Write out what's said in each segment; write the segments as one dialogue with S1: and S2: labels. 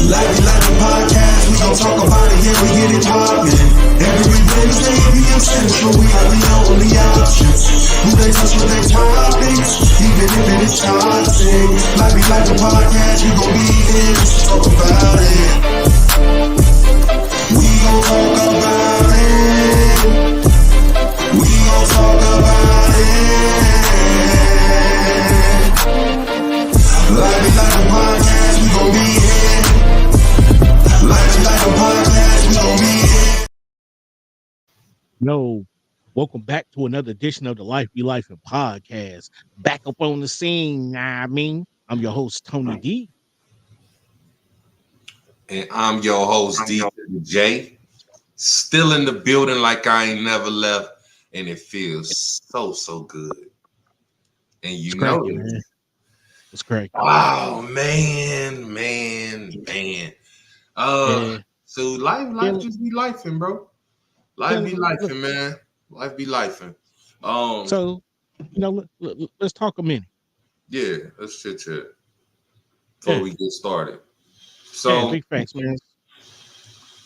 S1: Like we like the podcast, we gon' talk about it, yeah, we get it poppin'. Every Wednesday, PM Central, we are the only options. Who they touch with their topics, even if it is toxic. Like we like the podcast, we gon' be here, let's talk about it. We gon' talk about it. We gon' talk about it. Like we like the podcast, we gon' be here. Like we like the podcast, we gon' be here.
S2: No, welcome back to another edition of the Life Be Life and podcast. Back up on the scene, I'm your host, Tony D.
S3: And I'm your host, DJ. Still in the building like I ain't never left. And it feels so good. And you know it.
S2: It's great.
S3: Oh, man. So life just be lifing, bro. Life be lifing, man. Life be lifing.
S2: So, let's talk a minute.
S3: Yeah, let's chit chat before we get started. So,
S2: big facts, man.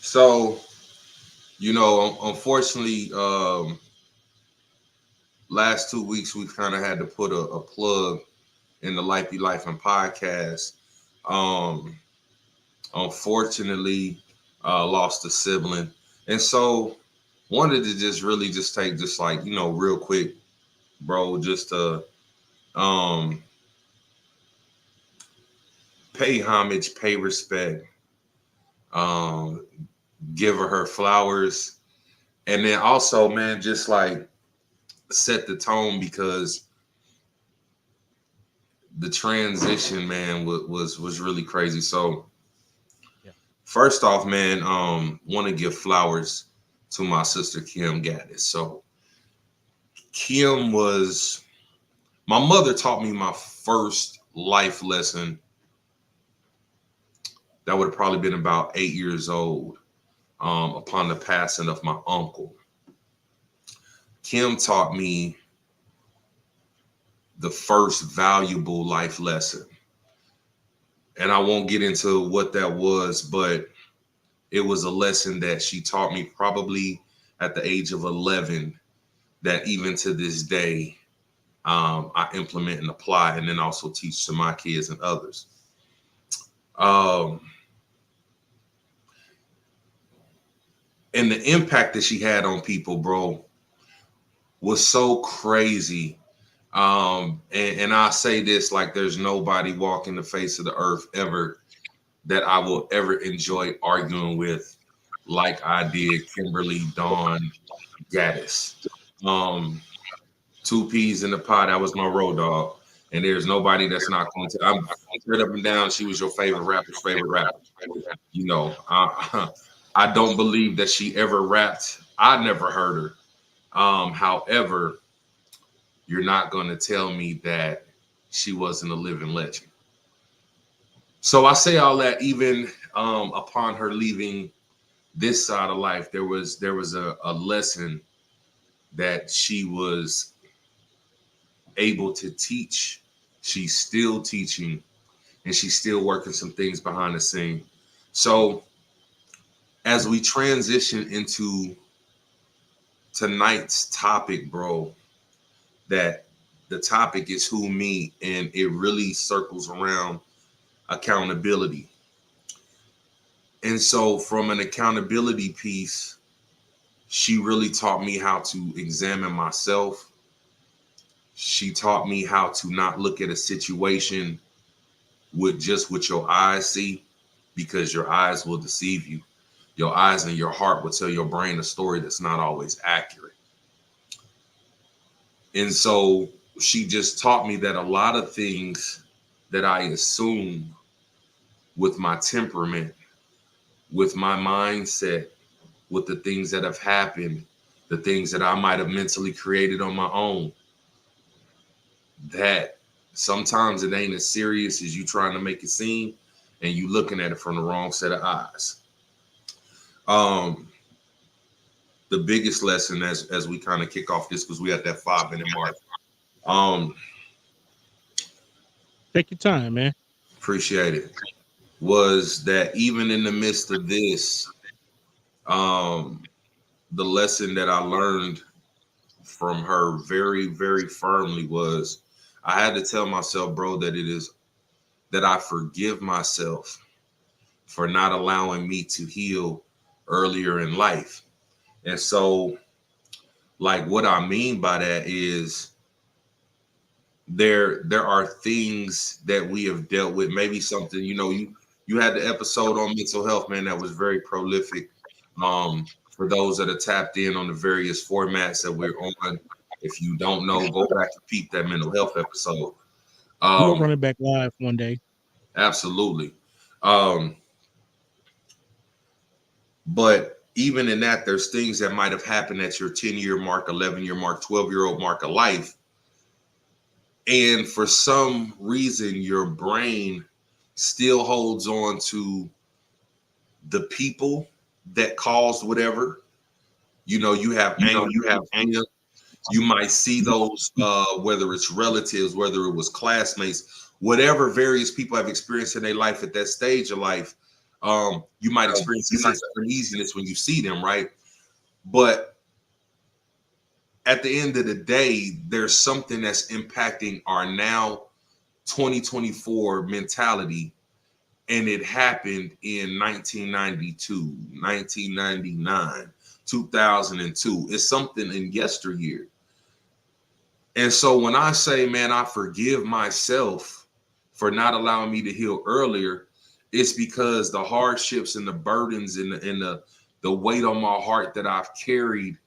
S3: So, unfortunately, last 2 weeks we've kind of had to put a plug in the Life Be Life and podcast. Unfortunately, lost a sibling, and so wanted to just take real quick, bro, just to pay homage, pay respect, give her flowers, and then also, man, just like set the tone, because the transition, man, was really crazy. So first off, man, want to give flowers to my sister Kim Gaddis. So Kim was, my mother taught me my first life lesson. That would have probably been about 8 years old, upon the passing of my uncle. Kim taught me the first valuable life lesson. And I won't get into what that was, but it was a lesson that she taught me probably at the age of 11, that even to this day, I implement and apply, and then also teach to my kids and others. And the impact that she had on people, bro, was so crazy. And I say this like there's nobody walking the face of the earth ever that I will ever enjoy arguing with like I did Kimberly Dawn Gaddis. 2 peas in the pot, that was my road dog. And there's nobody that's not going to, I'm straight up and down, she was your favorite rapper's favorite rapper. I don't believe that she ever rapped. I never heard her. However, you're not going to tell me that she wasn't a living legend. So I say all that, even upon her leaving this side of life, there was a lesson that she was able to teach. She's still teaching, and she's still working some things behind the scene. So as we transition into tonight's topic, bro, that the topic is who, me, and it really circles around accountability. And so from an accountability piece, she really taught me how to examine myself. She taught me how to not look at a situation with just what your eyes see, because your eyes will deceive you. Your eyes and your heart will tell your brain a story that's not always accurate. And so she just taught me that a lot of things that I assume with my temperament, with my mindset, with the things that have happened, the things that I might have mentally created on my own, that sometimes it ain't as serious as you trying to make it seem, and you looking at it from the wrong set of eyes. The biggest lesson as we kind of kick off this, because we at that 5-minute mark.
S2: Take your time, man.
S3: Appreciate it. was that even in the midst of this, um, the lesson that I learned from her very, very firmly was I had to tell myself, bro, that it is that I forgive myself for not allowing me to heal earlier in life. And so, like, what I mean by that is there are things that we have dealt with. Maybe something, you had the episode on mental health, man, that was very prolific. For those that are tapped in on the various formats that we're on, if you don't know, go back and peep that mental health episode.
S2: We'll
S3: Um,
S2: run it back live one day.
S3: absolutely. Um, but even in that, there's things that might have happened at your 10-year mark, 11-year mark, 12-year-old mark of life. And for some reason, your brain still holds on to the people that caused whatever. You have anger, you have anger. You might see those, whether it's relatives, whether it was classmates, whatever various people have experienced in their life at that stage of life. You might experience a sense of uneasiness when you see them, right? But at the end of the day, there's something that's impacting our now 2024 mentality, and it happened in 1992, 1999, 2002. It's something in yesteryear. And so when I say, man, I forgive myself for not allowing me to heal earlier, it's because the hardships and the burdens and the weight on my heart that I've carried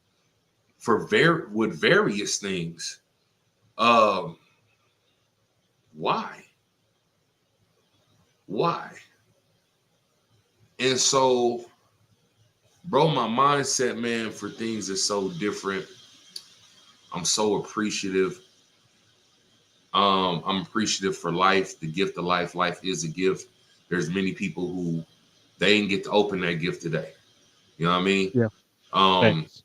S3: with various things. Um, why? Why? And so, bro, my mindset, man, for things is so different. I'm so appreciative. I'm appreciative for life, the gift of life. Life is a gift. There's many people who they didn't get to open that gift today. You know what I mean?
S2: Yeah,
S3: Um,
S2: thanks.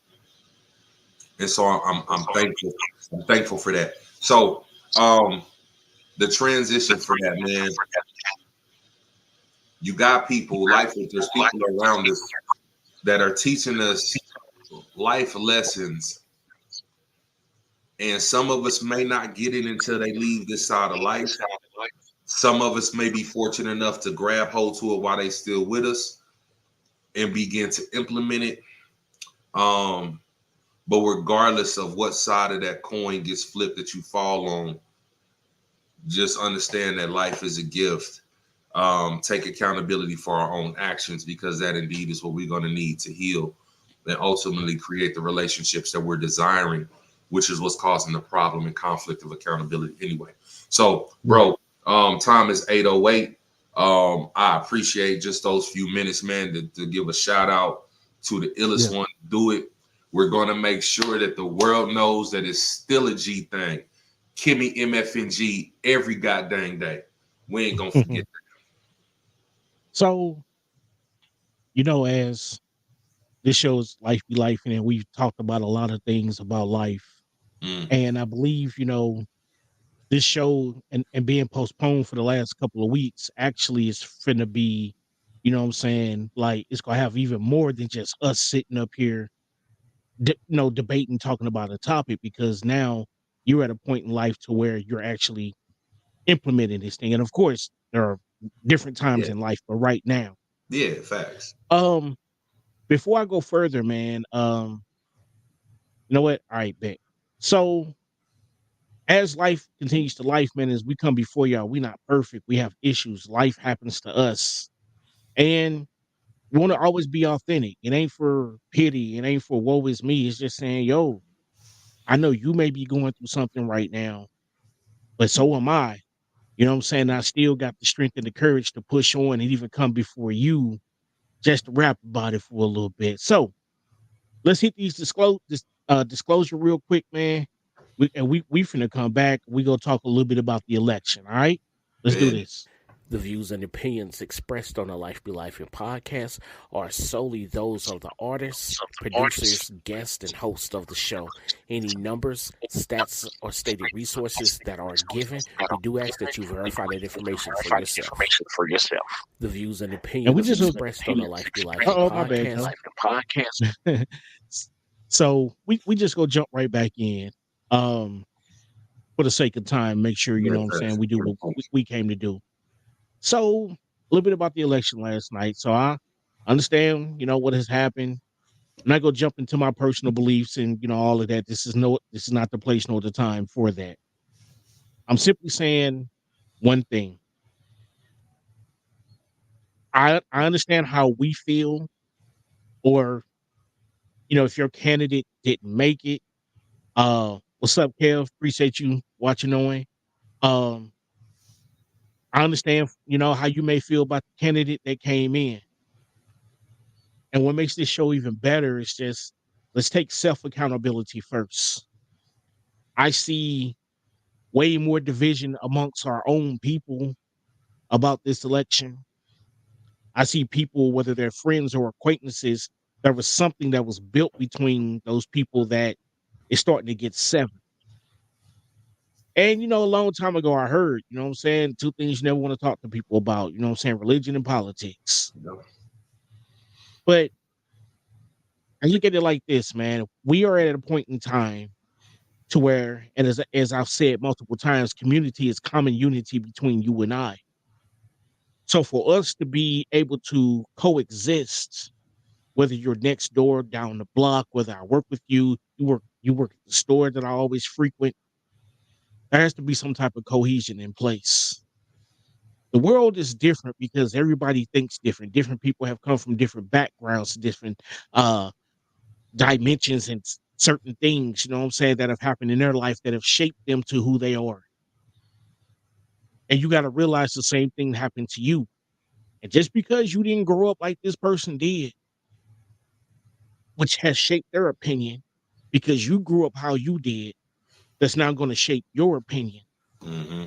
S3: and so I'm thankful. I'm thankful for that. So um, the transition for that, man. You got people, life. There's people around us that are teaching us life lessons, and some of us may not get it until they leave this side of life. Some of us may be fortunate enough to grab hold to it while they still with us and begin to implement it. Um, but regardless of what side of that coin gets flipped that you fall on, just understand that life is a gift. Take accountability for our own actions, because that indeed is what we're going to need to heal and ultimately create the relationships that we're desiring, which is what's causing the problem and conflict of accountability anyway. So,
S2: Yeah,
S3: bro, time is 8:08. I appreciate just those few minutes, man, to give a shout out to the illest
S2: yeah.
S3: one. Do it. We're going to make sure that the world knows that it's still a G thing. Kimmy MFNG every goddamn day. We ain't going to forget
S2: So, as this shows life be life, and we've talked about a lot of things about life.
S3: that.
S2: And I believe, this show and being postponed for the last couple of weeks actually is finna be, what I'm saying, like it's gonna have even more than just us sitting up here, debating, talking about a topic, because now you're at a point in life to where you're actually implementing this thing. And of course, there are different times
S3: Yeah.
S2: in life, but right now,
S3: Yeah, facts.
S2: um, before I go further, man, you know what? All right, bet. So as life continues to life, man, as we come before y'all, we not perfect. We have issues. Life happens to us. And we want to always be authentic. It ain't for pity. It ain't for woe is me. It's just saying, yo, I know you may be going through something right now, but so am I. You know what I'm saying? I still got the strength and the courage to push on and even come before you just to rap about it for a little bit. So let's hit these disclosure real quick, man. We finna come back. We gonna talk a little bit about the election. All right, let's do
S3: Bet.
S2: this.
S4: The views and opinions expressed on the Life Be Life in podcast are solely those of the artists, producers, guests, and hosts of the show. Any numbers, stats, or stated resources that are given, we do ask that you verify that information for yourself. The views and
S2: And we
S4: opinions
S2: just
S4: expressed on the Life Be Life in
S2: my bad,
S4: podcast.
S2: Joe. So we just go jump right back in. For the sake of time, make sure you
S3: Yeah,
S2: know what I'm saying.
S3: facts.
S2: We do what we came to do. So a little bit about the election last night. So I understand, what has happened. I'm not gonna jump into my personal beliefs and all of that. This is not the place nor the time for that. I'm simply saying one thing. I understand how we feel, or if your candidate didn't make it. What's up, Kev? Appreciate you watching on. Um, I understand, how you may feel about the candidate that came in. And what makes this show even better is just let's take self accountability first. I see way more division amongst our own people about this election. I see people, whether they're friends or acquaintances, there was something that was built between those people that is starting to get severed. And, a long time ago, I heard, what I'm saying, two things you never want to talk to people about, what I'm saying, religion and politics.
S3: Yeah.
S2: But I look at it like this, man. We are at a point in time to where, and as I've said multiple times, community is common unity between you and I. So for us to be able to coexist, whether you're next door, down the block, whether I work with you, you work at the store that I always frequent, there has to be some type of cohesion in place. The world is different because everybody thinks different. Different people have come from different backgrounds, different uh dimensions and certain things, what I'm saying, that have happened in their life that have shaped them to who they are. And you got to realize the same thing happened to you. And just because you didn't grow up like this person did, which has shaped their opinion, because you grew up how you did, that's now going to shape your opinion.
S3: Mm-hmm.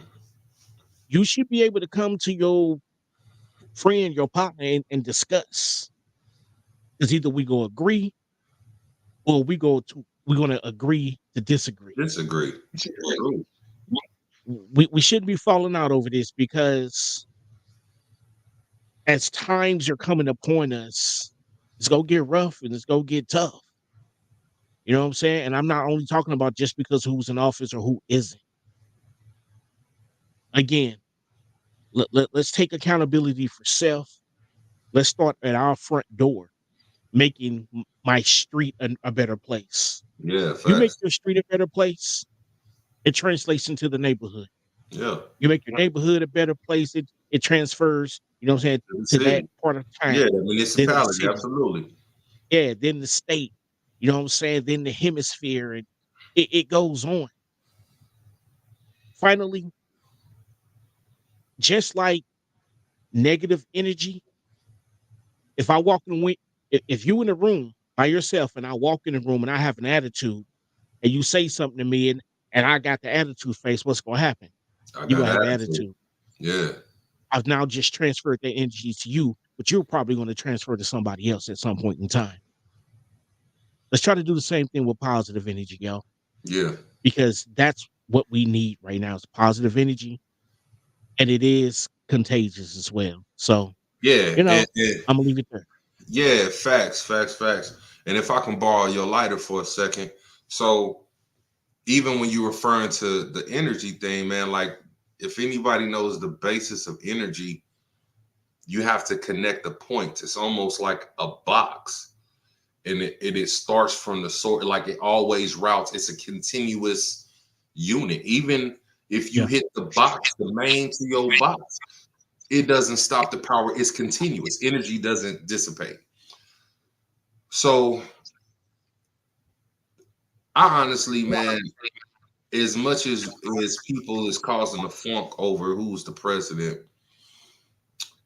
S2: You should be able to come to your friend, your partner, and discuss. Because either we go agree or we're going to agree to disagree.
S3: Disagree. True.
S2: We shouldn't be falling out over this, because as times are coming upon us, it's gonna get rough and it's gonna get tough. You know what I'm saying? And I'm not only talking about just because who's in office or who isn't. Again, let's take accountability for self. Let's start at our front door, making my street a better place.
S3: Yeah,
S2: You make
S3: facts.
S2: your street a better place, it translates into the neighborhood.
S3: Yeah.
S2: You make your neighborhood a better place, it transfers, what I'm saying,
S3: To the
S2: to that
S3: city.
S2: part of
S3: Yeah,
S2: town,
S3: the
S2: then the
S3: municipality,
S2: city,
S3: absolutely.
S2: yeah, then the state, what I'm saying, then the hemisphere, and it goes on. Finally, just like negative energy, if I walk in the if you in the room by yourself and I walk in the room and I have an attitude and you say something to me and I got the attitude face, what's gonna happen?
S3: I
S2: You're
S3: got
S2: gonna have
S3: attitude.
S2: attitude.
S3: Yeah.
S2: I've now just transferred that energy to you, but you're probably going to transfer to somebody else at some point in time. Let's try to do the same thing with positive energy, y'all,
S3: Yeah.
S2: because that's what we need right now is positive energy, and it is contagious as well. So,
S3: Yeah. And
S2: I'm gonna leave it there.
S3: yeah, facts, facts, facts. And if I can borrow your lighter for a second. So even when you're referring to the energy thing, man, like if anybody knows the basis of energy, you have to connect the points. It's almost like a box. And it starts from the source, like it always routes. It's a continuous unit. Even if you
S2: Yeah,
S3: hit the box, the main to your box, it doesn't stop the power. It's continuous. Energy doesn't dissipate. So I honestly, man, as much as people is causing a funk over who's the president,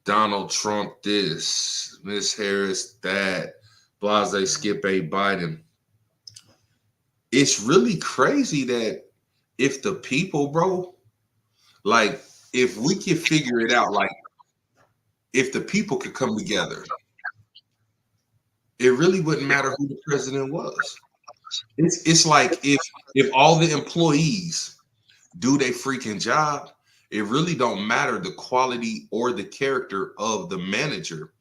S3: Donald Trump this, Miss Harris that, Blase Skip A. Biden, it's really crazy that if the people, bro, like if we can figure it out, like if the people could come together, it really wouldn't matter who the president was. It's like if all the employees do their freaking job, it really don't matter the quality or the character of the manager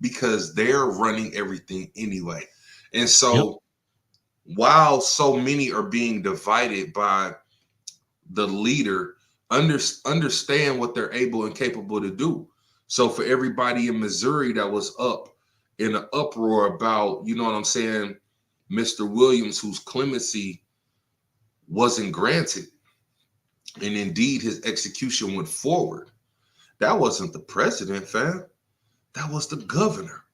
S3: because they're running everything anyway. And so while so many are being divided by the leader, understand what they're able and capable to do. So for everybody in Missouri that was up in an uproar about, you know what I'm saying, Mr. Williams, whose clemency wasn't granted, and indeed his execution went forward. That wasn't the president, fam. That was the governor.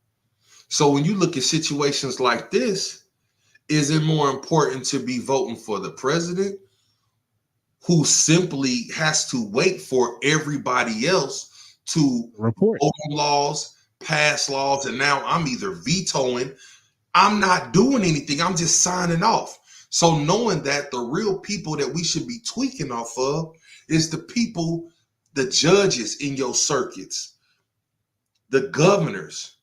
S3: So when you look at situations like this, is it more important to be voting for the president who simply has to wait for everybody else to
S2: report
S3: open laws, pass laws, and now I'm either vetoing, I'm not doing anything, I'm just signing off. So knowing that the real people that we should be tweaking off of is the people, the judges in your circuits, the governors,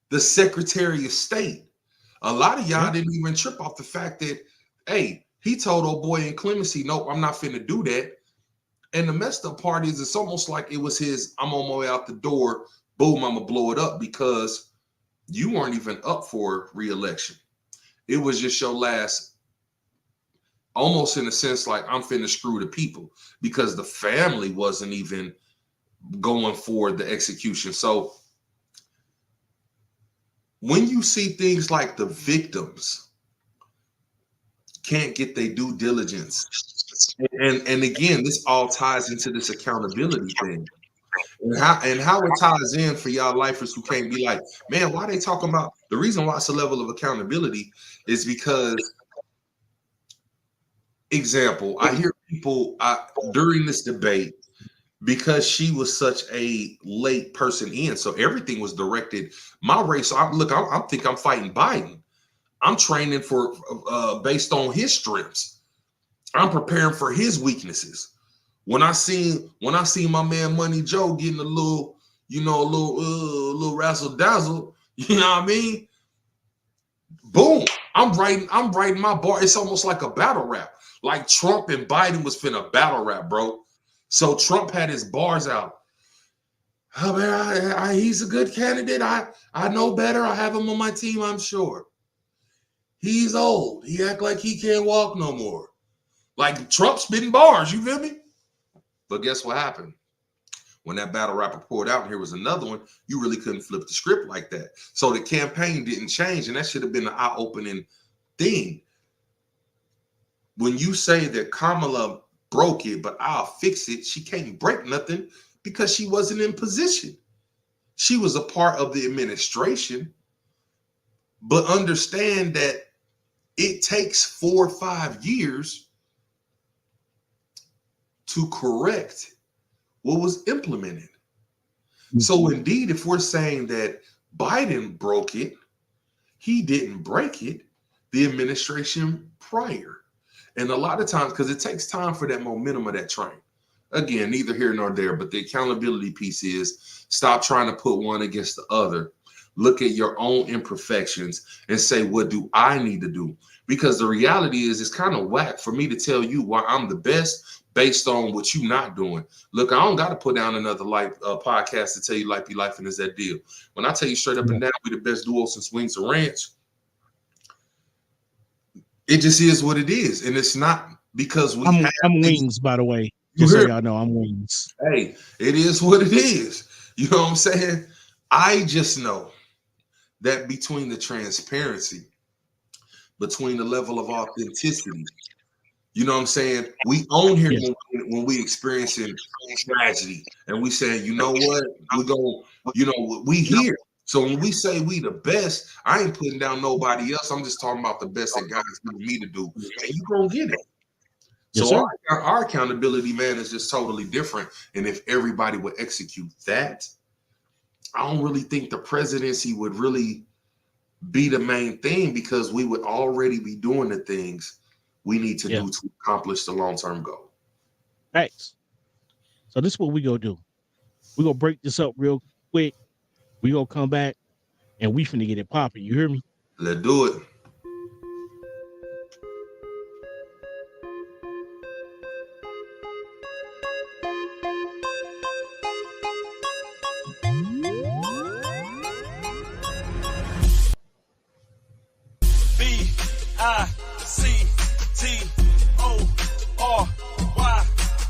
S3: the Secretary of State. A lot of y'all didn't even trip off the fact that, hey, he told old boy in clemency, nope, I'm not finna do that. And the messed up part is it's almost like it was his, I'm on my way out the door, boom, I'm gonna blow it up, because you weren't even up for re-election. It was just your last, almost in a sense like I'm finna screw the people, because the family wasn't even going for the execution. So when you see things like the victims can't get their due diligence, and again, this all ties into this accountability thing, and how it ties in for y'all lifers who can't be like, man, why they talking about, the reason why it's a level of accountability is because, example, I hear people during this debate, because she was such a late person in, so everything was directed my race. So I think I'm fighting Biden. I'm training for based on his strengths. I'm preparing for his weaknesses. When I see my man Money Joe getting a little, little razzle dazzle, you know what I mean? Boom! I'm writing my bar. It's almost like a battle rap. Like Trump and Biden was finna battle rap, bro. So Trump had his bars out. Oh, man, he's a good candidate. I know better. I have him on my team, I'm sure. He's old. He act like he can't walk no more. Like Trump spitting bars, you feel me? But guess what happened? When that battle rapper poured out and here was another one, you really couldn't flip the script like that. So the campaign didn't change, and that should have been an eye-opening thing. When you say that Kamala broke it, but I'll fix it, she can't break nothing because she wasn't in position. She was a part of the administration, but understand that it takes 4 or 5 years to correct what was implemented. Mm-hmm. So indeed, if we're saying that Biden broke it, he didn't break it, the administration prior. And a lot of times, because it takes time for that momentum of that train. Again, neither here nor there, but the accountability piece is stop trying to put one against the other. Look at your own imperfections and say, what do I need to do? Because the reality is it's kind of whack for me to tell you why I'm the best based on what you're not doing. Look, I don't got to put down another podcast to tell you life be life, and is that deal. When I tell you straight up and down, we the best duo since Wings and Ranch, it just is what it is. And it's not because
S2: I'm Wings, by the way. Just so y'all know, I'm Wings.
S3: Hey, it is what it is. You know what I'm saying? I just know that between the transparency, between the level of authenticity, you know what I'm saying? We own here when we experiencing tragedy, and we say, you know what? We go, we here. So when we say we the best, I ain't putting down nobody else. I'm just talking about the best that God's given me to do, and you gonna get it.
S2: Yes,
S3: so our accountability, man, is just totally different. And if everybody would execute that, I don't really think the presidency would really be the main thing, because we would already be doing the things we need to do to accomplish the long-term goal.
S2: Thanks. So this is what we gonna do. We're gonna break this up real quick. We gonna come back and we finna get it popping. You hear me?
S3: Let's do it.
S5: BICTORY.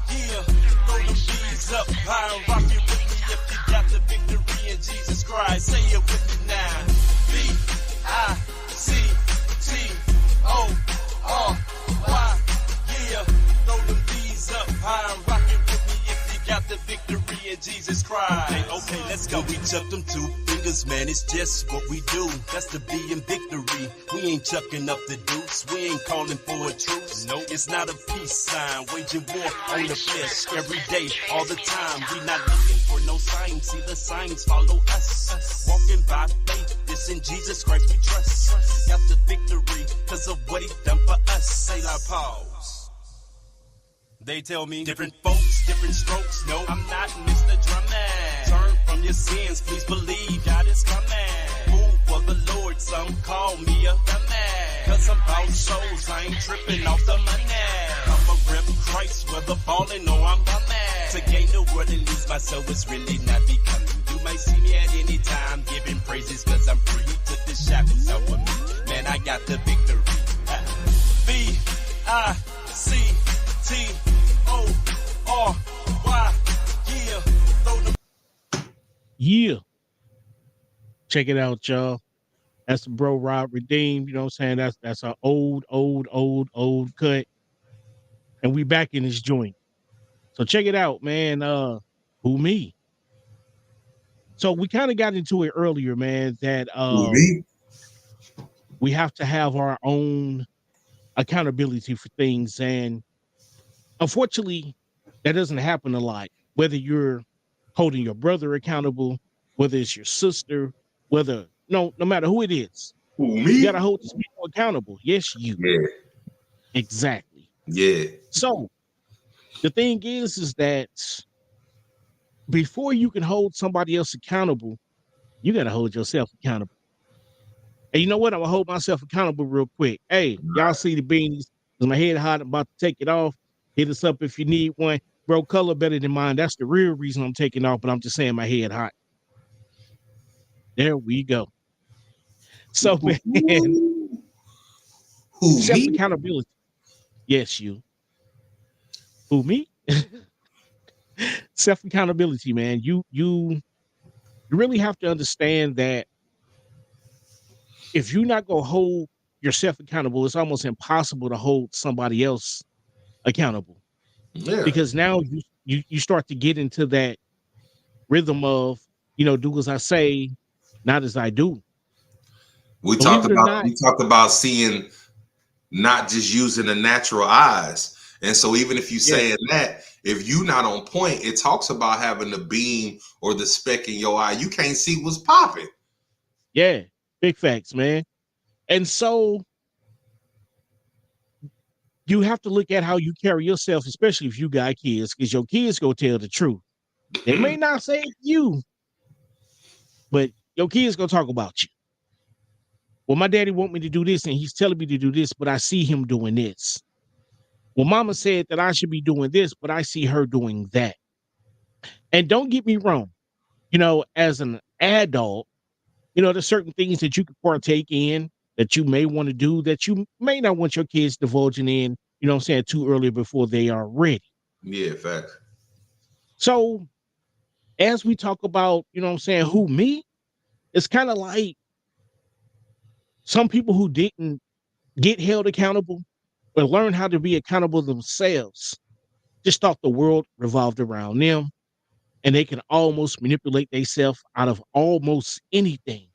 S5: Yeah, throw them B's up high and rock it with me if you got the victory in Jesus Christ. Say it with me now. BICTORY. Yeah, throw them B's up high and rock it with me if you got the victory in Jesus Christ. Okay, let's go. We chuck them 2 fingers, man. It's just what we do. That's the B in victory. We ain't chucking up the deuce. We ain't calling for a truce. No, it's not a peace sign. Waging war on the flesh every day, all the time. We not looking for no signs. See the signs follow us. Walking by faith. This in Jesus Christ we trust. Got the victory because of what he done for us. Say our pause. They tell me different folks, different strokes. No, I'm not Mr. Drummer. Turn from your sins, please believe God is coming. Move for the Lord, some call me a dumbass. Cause I'm about souls, I ain't tripping off the money. I'm a rep Christ, whether falling or I'm bumming. To gain the world and lose myself is really not becoming. You might see me at any time giving praises cause I'm free. He took the shackles off of me. Man, I got the victory.
S2: Yeah. Check it out, y'all. That's the Bro Rob Redeemed. You know what I'm saying? That's our old cut. And we back in this joint. So check it out, man. Who me? So we kind of got into it earlier, man, that
S3: Who me?
S2: we have to have our own accountability for things. And unfortunately, that doesn't happen a lot. Whether you're holding your brother accountable, whether it's your sister, no matter who it is,
S3: Who
S2: you
S3: me?
S2: gotta hold these people accountable. Yes, you.
S3: Yeah.
S2: Exactly.
S3: Yeah.
S2: So the thing is that before you can hold somebody else accountable, you gotta hold yourself accountable. And you know what? I'm gonna hold myself accountable real quick. Hey, y'all see the beanies? Cause my head hot, I'm about to take it off. Hit us up if you need one. Bro, color better than mine. That's the real reason I'm taking off, but I'm just saying my head hot. There we go. So, man,
S3: Who me?
S2: self-accountability. Yes, you. Who, me? Self-accountability, man. You really have to understand that if you're not gonna hold yourself accountable, it's almost impossible to hold somebody else accountable.
S3: Yeah.
S2: Because now you start to get into that rhythm of, do as I say, not as I do.
S3: We
S2: Believe
S3: talked
S2: it or not,
S3: about seeing, not just using the natural eyes. And so even if you
S2: yeah,
S3: saying that, if you not on point, it talks about having the beam or the speck in your eye. You can't see what's popping.
S2: yeah, big facts, man. And so you have to look at how you carry yourself, especially if you got kids, because your kids go tell the truth. They may not say it to you, but your kids gonna talk about you. Well, my daddy want me to do this, and he's telling me to do this, but I see him doing this. Well, mama said that I should be doing this, but I see her doing that. And don't get me wrong, as an adult, there's certain things that you can partake in that you may want to do that you may not want your kids divulging in, too early before they are ready.
S3: Yeah, fact.
S2: So as we talk about, who me, it's kind of like some people who didn't get held accountable or learn how to be accountable themselves just thought the world revolved around them and they can almost manipulate themselves out of almost anything.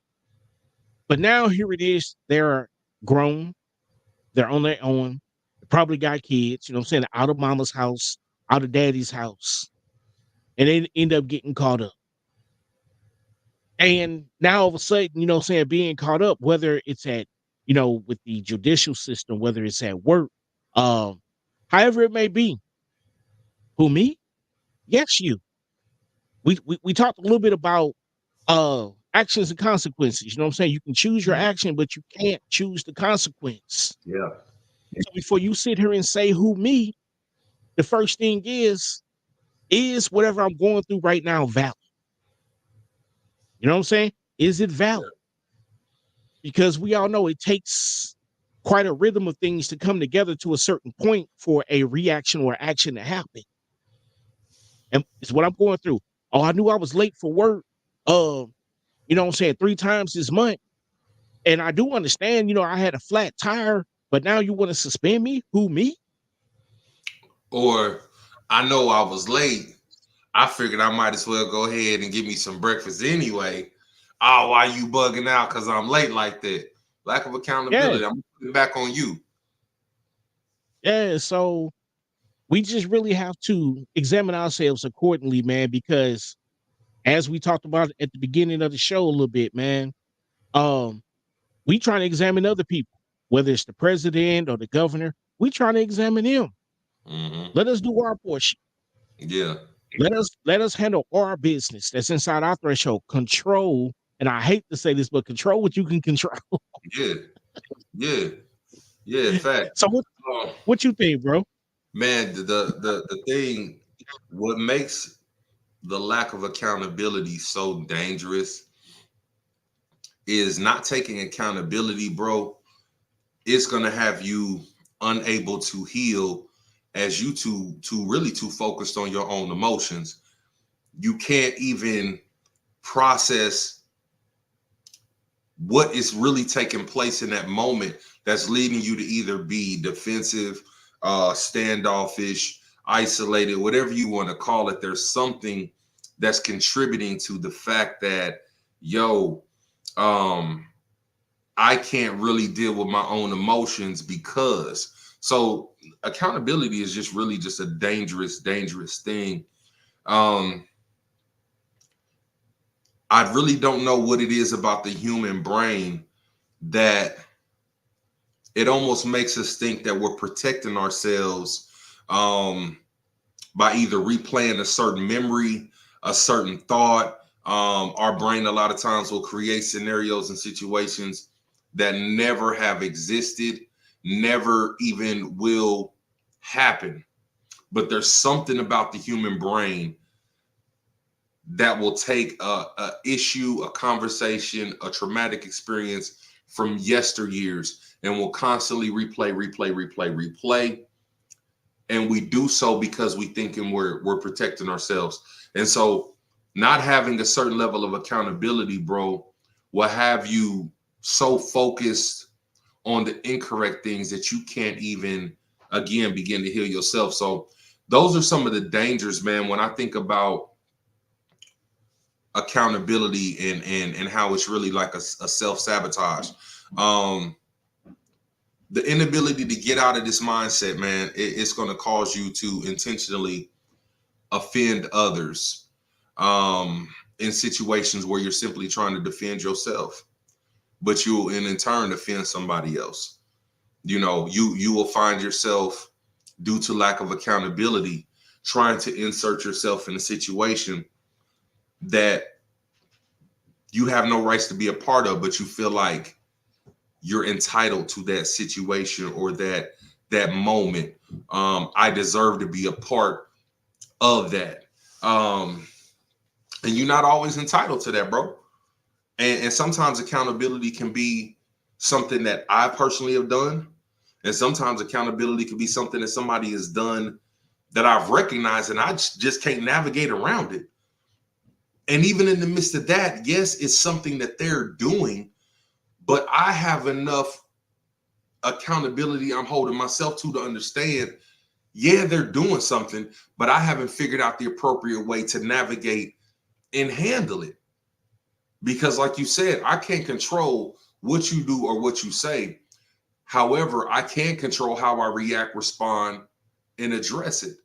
S2: But now here it is, they're grown, they're on their own, they probably got kids, out of mama's house, out of daddy's house, and they end up getting caught up. And now all of a sudden, being caught up, whether it's at, with the judicial system, whether it's at work, however it may be. Who, me? Yes, you. We talked a little bit about actions and consequences. You know what I'm saying? You can choose your action, but you can't choose the consequence.
S3: Yeah.
S2: So before you sit here and say who me, the first thing is whatever I'm going through right now valid? You know what I'm saying? Is it valid? Because we all know it takes quite a rhythm of things to come together to a certain point for a reaction or action to happen. And it's what I'm going through. Oh, I knew I was late for work. You know what I'm saying, 3 times this month. And I do understand, I had a flat tire, but now you want to suspend me? Who, me?
S3: Or I know I was late. I figured I might as well go ahead and get me some breakfast anyway. Oh, why you bugging out because I'm late like that? Lack of
S2: Yeah.
S3: accountability. I'm putting it back on you.
S2: Yeah. So we just really have to examine ourselves accordingly, man, because as we talked about at the beginning of the show a little bit, man, we trying to examine other people, whether it's the president or the governor. We trying to examine them.
S3: Mm-hmm.
S2: Let us do our portion.
S3: Yeah.
S2: Let us handle our business that's inside our threshold. Control, and I hate to say this, but control what you can control.
S3: Yeah. Yeah. Yeah. Fact.
S2: So what you think, bro?
S3: Man, the thing, what makes the lack of accountability so dangerous is not taking accountability, bro. It's gonna have you unable to heal as you too really too focused on your own emotions. You can't even process what is really taking place in that moment that's leading you to either be defensive, standoffish, isolated, whatever you want to call it. There's something that's contributing to the fact that, I can't really deal with my own emotions because. So accountability is just really just a dangerous thing. I really don't know what it is about the human brain that it almost makes us think that we're protecting ourselves by either replaying a certain memory, a certain thought. Our brain a lot of times will create scenarios and situations that never have existed, never even will happen. But there's something about the human brain that will take a issue, a conversation, a traumatic experience from yesteryears and will constantly replay. And we do so because we thinking we're protecting ourselves. And so not having a certain level of accountability, bro, will have you so focused on the incorrect things that you can't even, again, begin to heal yourself. So those are some of the dangers, man, when I think about accountability and how it's really like a self-sabotage. The inability to get out of this mindset, man, it's going to cause you to intentionally offend others in situations where you're simply trying to defend yourself, but you'll in turn offend somebody else. You will find yourself, due to lack of accountability, trying to insert yourself in a situation that you have no rights to be a part of, but you feel like you're entitled to that situation or that moment. I deserve to be a part of that. And you're not always entitled to that, bro. And sometimes accountability can be something that I personally have done. And sometimes accountability can be something that somebody has done that I've recognized and I just can't navigate around it. And even in the midst of that, yes, it's something that they're doing, but I have enough accountability I'm holding myself to understand, yeah, they're doing something, but I haven't figured out the appropriate way to navigate and handle it. Because like you said, I can't control what you do or what you say. However, I can control how I react, respond, and address it.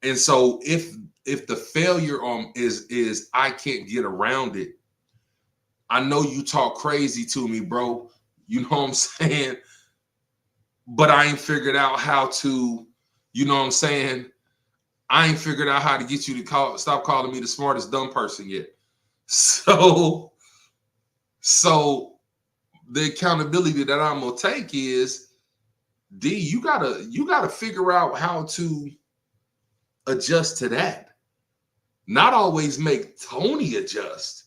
S3: And so if the failure is I can't get around it, I know you talk crazy to me, bro. You know what I'm saying? But I ain't figured out how to, you know what I'm saying? I ain't figured out how to get you to stop calling me the smartest dumb person yet. So So the accountability that I'm gonna take is, D, you gotta figure out how to adjust to that. Not always make Tony adjust.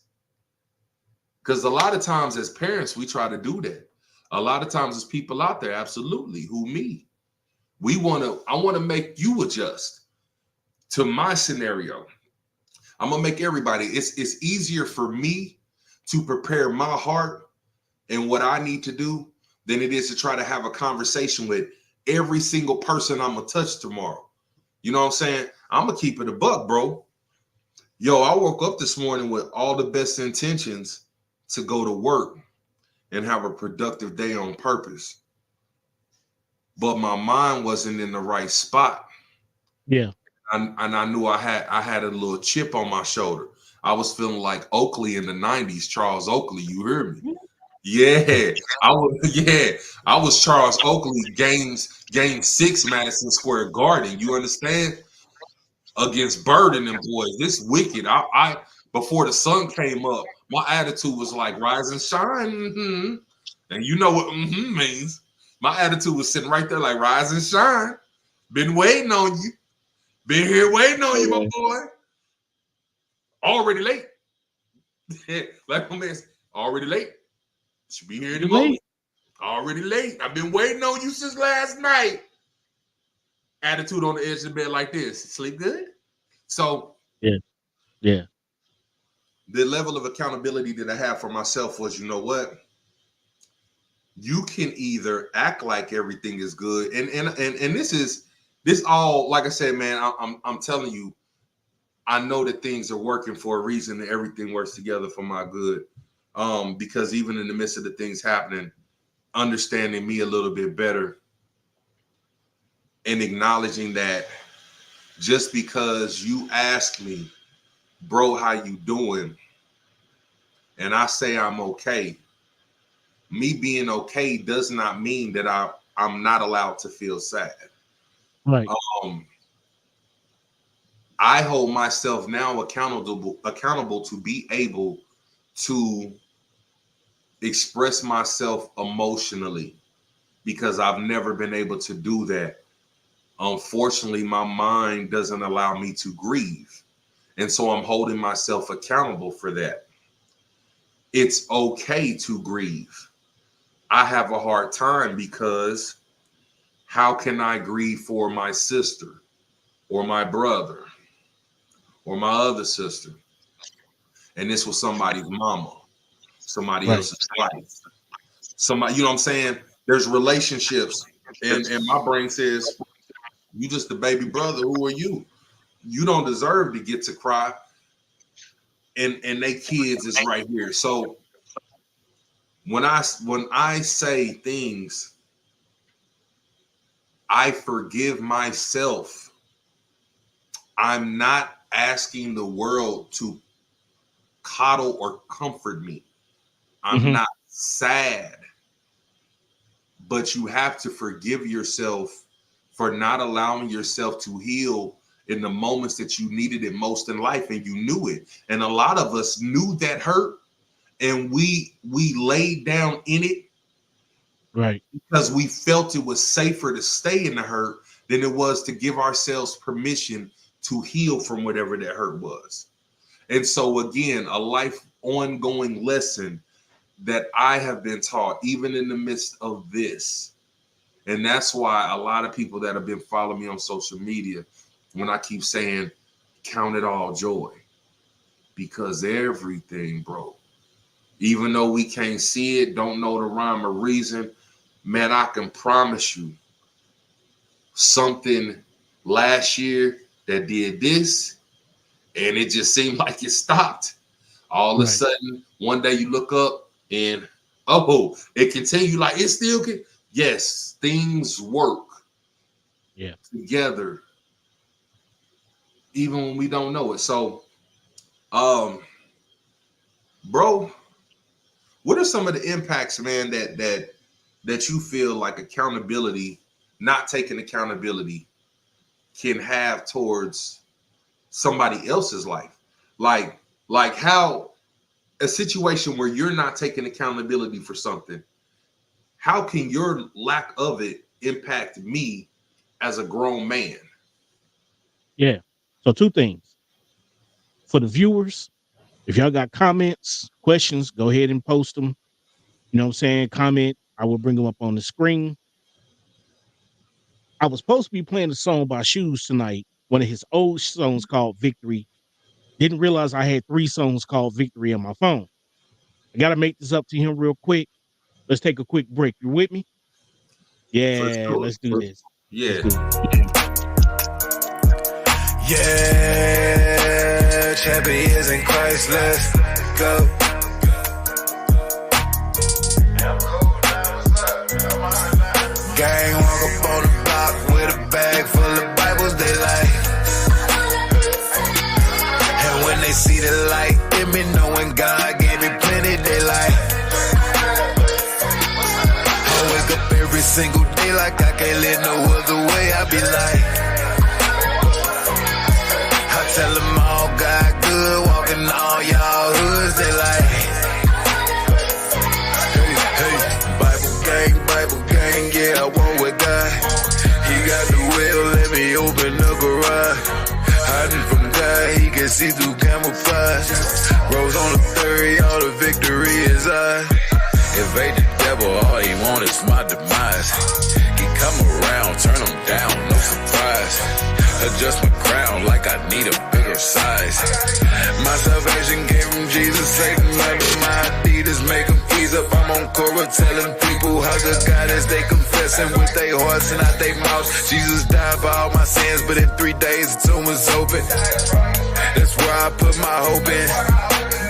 S3: Because a lot of times as parents, we try to do that. A lot of times as people out there, absolutely, who me. I want to make you adjust to my scenario. I'm gonna make everybody, it's easier for me to prepare my heart and what I need to do than it is to try to have a conversation with every single person I'm gonna touch tomorrow. You know what I'm saying? I'm gonna keep it a buck, bro. Yo, I woke up this morning with all the best intentions to go to work and have a productive day on purpose. But my mind wasn't in the right spot.
S2: Yeah.
S3: And I knew I had a little chip on my shoulder. I was feeling like Oakley in the 90s, Charles Oakley, you hear me? Yeah, I was Charles Oakley, game 6, Madison Square Garden. You understand? Against Bird and them boys. This wicked. I before the sun came up, my attitude was like rise and shine. Mm-hmm. And you know what means. My attitude was sitting right there like rise and shine. Been waiting on you. Been here waiting on you, my boy. Already late. Like my man said, already late. Should be here in a moment. Already late. I've been waiting on you since last night. Attitude on the edge of the bed like this. Sleep good? So
S2: yeah.
S3: The level of accountability that I have for myself was, you know what? You can either act like everything is good, and this all, like I said, man, I'm telling you, I know that things are working for a reason and everything works together for my good. Because even in the midst of the things happening, understanding me a little bit better and acknowledging that just because you ask me, bro, how you doing? And I say I'm okay. Me being okay does not mean that I'm not allowed to feel sad.
S2: Right.
S3: I hold myself now accountable to be able to express myself emotionally because I've never been able to do that. Unfortunately, my mind doesn't allow me to grieve. And so I'm holding myself accountable for that. It's okay to grieve. I have a hard time because how can I grieve for my sister or my brother or my other sister? And this was somebody's mama, somebody else's wife, somebody, you know what I'm saying? There's relationships, and my brain says, you just the baby brother. Who are you? You don't deserve to get to cry. And they kids is right here. So when I say things, I forgive myself. I'm not asking the world to coddle or comfort me. I'm not sad. But you have to forgive yourself for not allowing yourself to heal in the moments that you needed it most in life, and you knew it. And a lot of us knew that hurt, and we laid down in it,
S2: right? Because
S3: we felt it was safer to stay in the hurt than it was to give ourselves permission to heal from whatever that hurt was. And so again, a life ongoing lesson that I have been taught, even in the midst of this. And that's why a lot of people that have been following me on social media, when I keep saying, count it all joy, because everything, bro, even though we can't see it, don't know the rhyme or reason, man, I can promise you something last year that did this, and it just seemed like it stopped. All of a sudden, one day you look up and, oh, it continued like it still can. Yes, things work together, even when we don't know it. So, bro, what are some of the impacts, man, that you feel like accountability, not taking accountability, can have towards somebody else's life? Like how a situation where you're not taking accountability for something, how can your lack of it impact me as a grown man?
S2: Yeah. So two things for the viewers. If y'all got comments, questions, go ahead and post them. You know what I'm saying? Comment. I will bring them up on the screen. I was supposed to be playing a song by Shoes tonight, one of his old songs called Victory. Didn't realize I had 3 songs called Victory on my phone. I got to make this up to him real quick. Let's take a quick break. You with me?
S3: For
S2: Yeah,
S3: sure.
S2: let's do this.
S3: Yeah.
S2: Let's do it.
S6: Yeah, champions in Christ, let's go. Gang walk up on the block with a bag full of Bibles they like. And when they see the light in me, knowing God gave me plenty, they like. I wake up every single day like I can't live no other way, I be like. I tell them all God good, walking all y'all hoods, they like. Bible gang, yeah, I want with God. He got the will, let me open the garage. Hiding from God, he can see through camouflage. Rose on the 30, all the victory is ours. Evade the devil, all he want is my demise. He come around, turn him down, no surprise. Adjust my crown like I need a bigger size. My salvation came from Jesus, Satan under my Adidas, make him ease up. I'm on Cora telling people how good God is. They confessing with their hearts and out their mouths. Jesus died for all my sins, but in 3 days the tomb was open. That's where I put my hope in.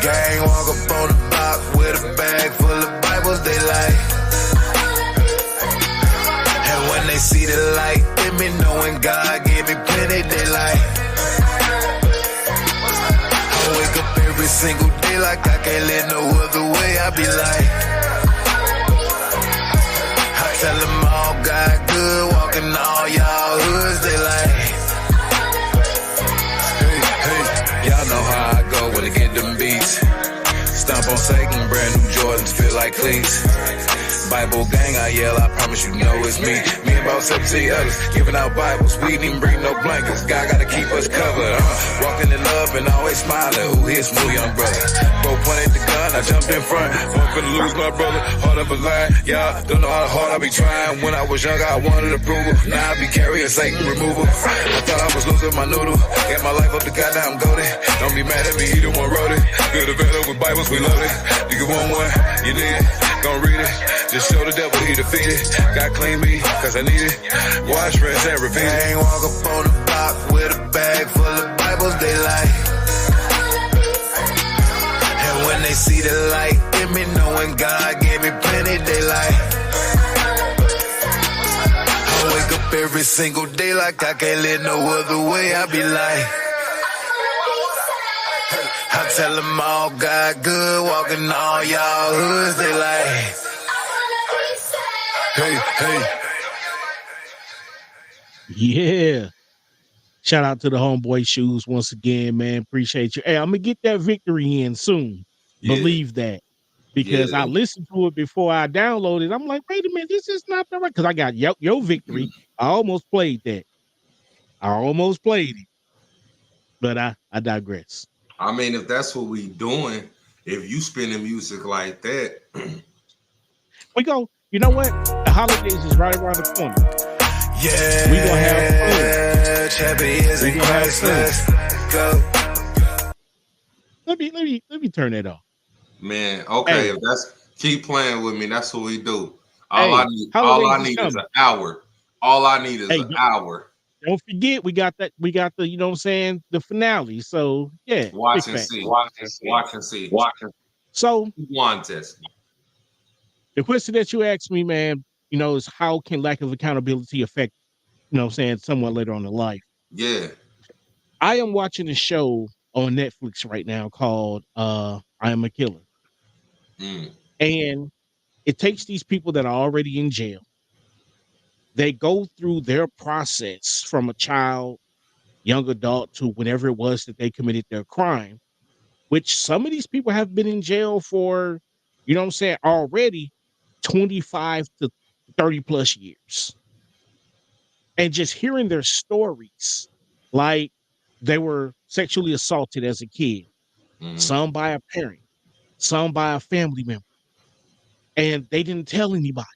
S6: Gang walk up on the block with a bag full of Bibles they like. And when they see the light in me, knowing God gave me plenty, they like. I wake up every single day like I can't live no other way, I be like. I tell them all God good, walking all y'all hoods, they like. Hey, y'all know how I go when I get them beats. Stomp on Satan, brand new Jordans feel like cleats. Bible gang, I yell, I promise you know it's me. Me and about 17 others, giving out Bibles. We didn't even bring no blankets. God gotta keep us covered. Walking in love and always smiling. Who his new young brother? Bro pointed the gun, I jumped in front. I'm finna lose my brother. Heart of a lion, y'all don't know how hard I be trying. When I was young, I wanted approval. Now I be carrying Satan removal. I thought I was losing my noodle. Get my life up to God, now I'm goated. Don't be mad at me, he the one wrote it. Good or better with Bibles, we loaded. You want one, you need it. Gon' read it. Just show the devil he defeated. God clean me, cause I need it. Wash, rinse, and repeat it. Gang walk up on the block with a bag full of Bibles they like. And when they see the light in me, knowing God gave me plenty, they like. I wake up every single day like I can't live no other way, I be like. I tell them all God good, walking all y'all hoods, they like. Hey.
S2: Yeah. Shout out to the homeboy Shoes once again, man. Appreciate you. Hey, I'm gonna get that victory in soon.
S3: Yeah.
S2: Believe that. Because I listened to it before I downloaded. I'm like, wait a minute, this is not the right. Because I got your victory. I almost played that. I almost played it. But I digress.
S3: I mean, if that's what we doing, if you spinning music like that,
S2: we go. You know what? The holidays is right around the corner.
S6: Yeah,
S2: we gonna have fun.
S6: Champions in Christ, let's go.
S2: Let me turn that off.
S3: Man, okay, hey. If that's keep playing with me, that's what we do.
S2: All I
S3: need is an hour. All I need is an hour.
S2: Don't forget, we got the, you know what I'm saying, the finale. So yeah.
S3: Watch and see.
S2: So
S3: one test.
S2: The question that you asked me, man, you know, is how can lack of accountability affect, you know what I'm saying, someone later on in life?
S3: Yeah.
S2: I am watching a show on Netflix right now called I Am a Killer. And it takes these people that are already in jail. They go through their process from a child, young adult to whenever it was that they committed their crime. which some of these people have been in jail for, you know what I'm saying, already 25 to 30 plus years. And just hearing their stories, like they were sexually assaulted as a kid, some by a parent, some by a family member, and they didn't tell anybody.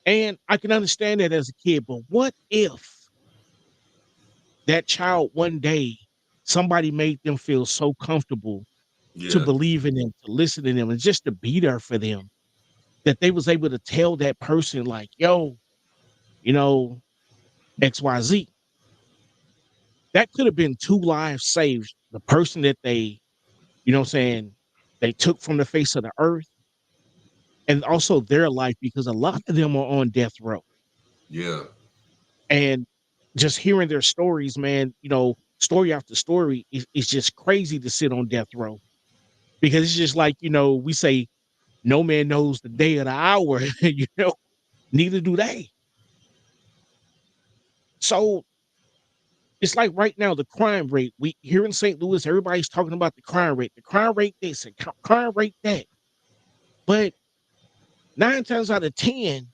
S2: And I can understand that as a kid, but what if that child one day somebody made them feel so comfortable to
S3: Yeah.
S2: believe in them, to listen to them, and just to be there for them, that they was able to tell that person like, yo, you know, XYZ. That could have been 2 lives saved. The person that they, you know what I'm saying, they took from the face of the earth, and also their life, because a lot of them are on death row.
S3: Yeah.
S2: And just hearing their stories, man, you know, story after story, is just crazy to sit on death row, because it's just like, you know, we say no man knows the day or the hour, you know, neither do they. So it's like right now, the crime rate, we here in St. Louis, everybody's talking about the crime rate this, and crime rate that. But 9 times out of 10,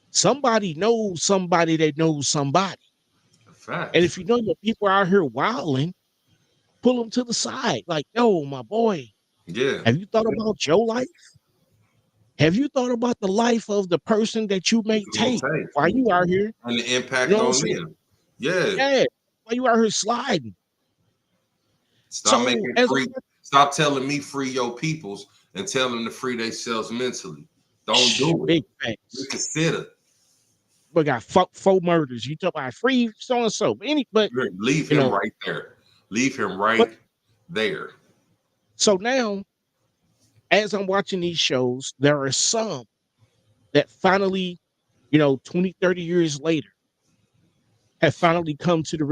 S2: somebody knows somebody that knows somebody. And
S3: Facts.
S2: if you know that people are out here wilding, pull them to the side. Like, yo, my boy,
S3: Yeah.
S2: have you thought about your life? Have you thought about the life of the person that you may
S3: It's
S2: take
S3: gonna take.
S2: while you out here?
S3: And the
S2: You
S3: impact
S2: know what I'm
S3: on
S2: saying?
S3: them. Yeah.
S2: Yeah, while you out here sliding.
S3: Stop
S2: So
S3: making
S2: as
S3: free. Stop telling me free your peoples and tell them to free themselves mentally. Don't do it.
S2: big facts,
S3: Reconsider.
S2: we got four murders. You talk about free so and so, but
S3: Leave
S2: you
S3: him
S2: know,
S3: right there. Leave him
S2: but
S3: right there.
S2: so now as I'm watching these shows, there are some that finally, you know, 20, 30 years later, have finally come to the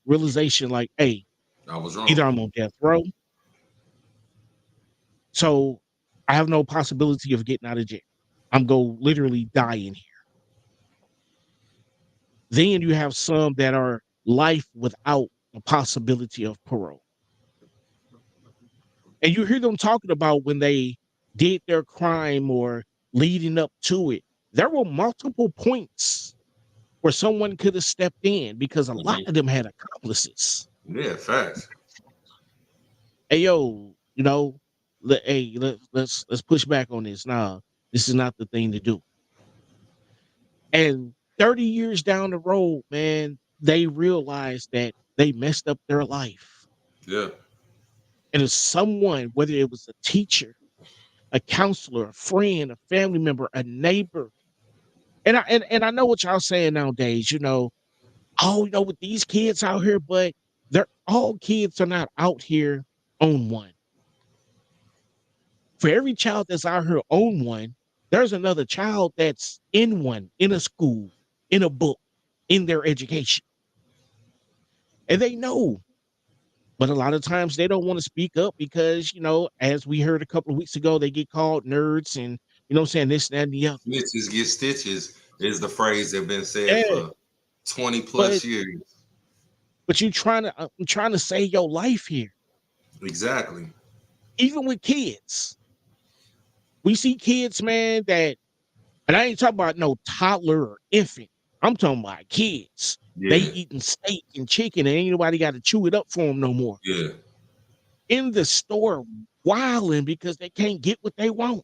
S2: realization like, hey,
S3: I was
S2: either
S3: wrong.
S2: I'm on death row, so I have no possibility of getting out of jail. I'm going to literally die in here. Then you have some that are life without the possibility of parole. And you hear them talking about when they did their crime or leading up to it. There were multiple points where someone could have stepped in, because a lot of them had accomplices.
S3: Yeah, facts.
S2: Hey, yo, you know, let's push back on this. Nah, this is not the thing to do. And 30 years down the road, man, they realized that they messed up their life.
S3: Yeah.
S2: And if someone, whether it was a teacher, a counselor, a friend, a family member, a neighbor, and I know what y'all saying nowadays, you know, oh, you know, with these kids out here, but they're all kids are not out here on one. For every child that's out here on one, there's another child that's in one, in a school, in a book, in their education. And they know. But a lot of times they don't want to speak up because, you know, as we heard a couple of weeks ago, they get called nerds and, you know what I'm saying, this, that, and the other.
S3: Snitches get stitches is the phrase that been said
S2: Yeah.
S3: for 20
S2: But
S3: plus years.
S2: I'm trying to save your life here.
S3: Exactly.
S2: Even with kids. We see kids, man, that, and I ain't talking about no toddler or infant. I'm talking about kids. They
S3: Yeah.
S2: eating steak and chicken, and ain't nobody got to chew it up for them no more.
S3: Yeah.
S2: In the store, wilding because they can't get what they want.